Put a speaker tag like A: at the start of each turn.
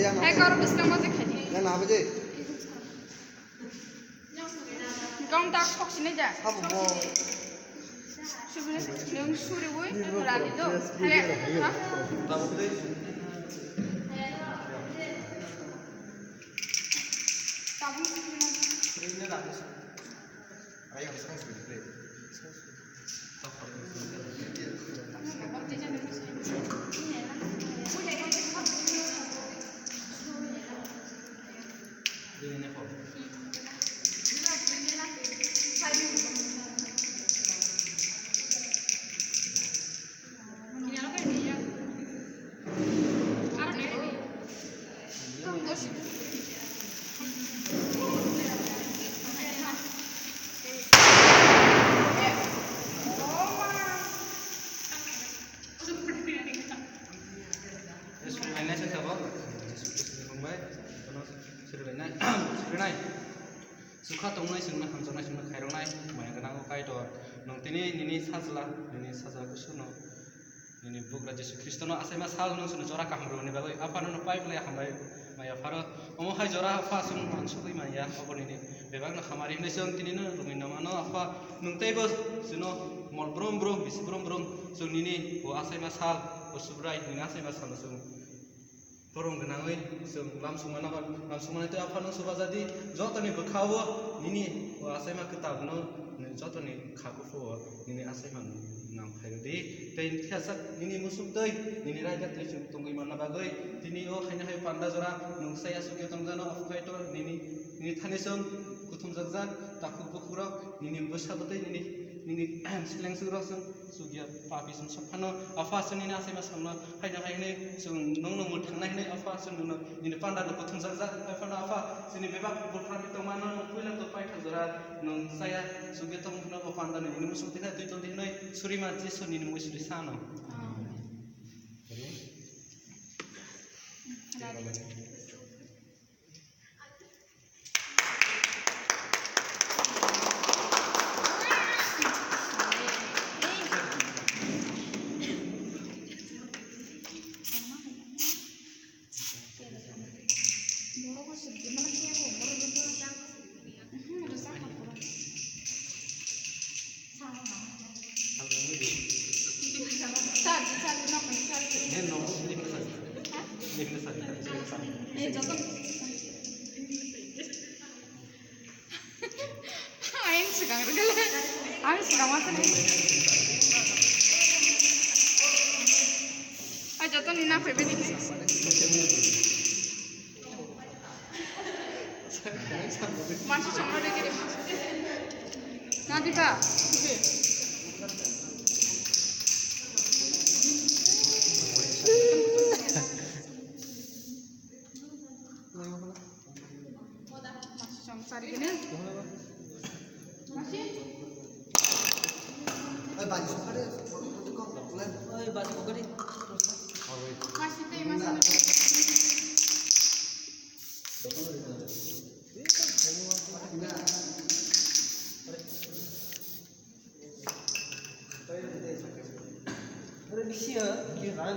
A: yang saya kalau bisa masih kaji
B: yang apa sih?
A: Kamu tak kok sini aja sebenarnya yang suri gue berani tuh
B: Tahu deh.
A: kamu
B: Ini dah habis. Ayo sekarang sudah. Suka tongnai sungna hamjanai sungna khairongnai maya ganang kai to nong nini sajla kusuno nini bugra Yesus Kristono asema sal nong sunu jora kahmro ni bagoi apa no pai play hambai maya faro omo hai jora apa sung mansukui maya obo nini bebang na khamari hne sung tini no rumino mano apa nong tebo suno mol brom bis brom sung nini o asema sal o subrai nini asema sal sung Porong genangoi sung langsung mana itu apa nong suba jadi joto ni berkawa nini asai mah ketabno joto ni kakufu nini asai mah nang di teh tiasak nini musuh teh nini raja teh tunggu mana bagoi tini hanya hai panda jora nung saya suki tongzano aku itu nini thani sung kutum jagjan takut bukuro nini besar teh nini sileng surah sung sugia papi sung sapano apa sung nini asai mah samno hanya ne sung nong mutang ne apa sung nini panda do kutum jagjan apa sini bebak berframi tomano kuila to pai thajora nong saya sugi tong no panda nini musuh tina tu nini surima jisu nini musuh di sana Jatuh nina pepe nih. Masih cuma ada kirim. Nanti kak. Masih cuma cari gini. Masih. Baju ada. Baju bukan nih.
A: Masih teh masih.
B: Ada di sini ya, kira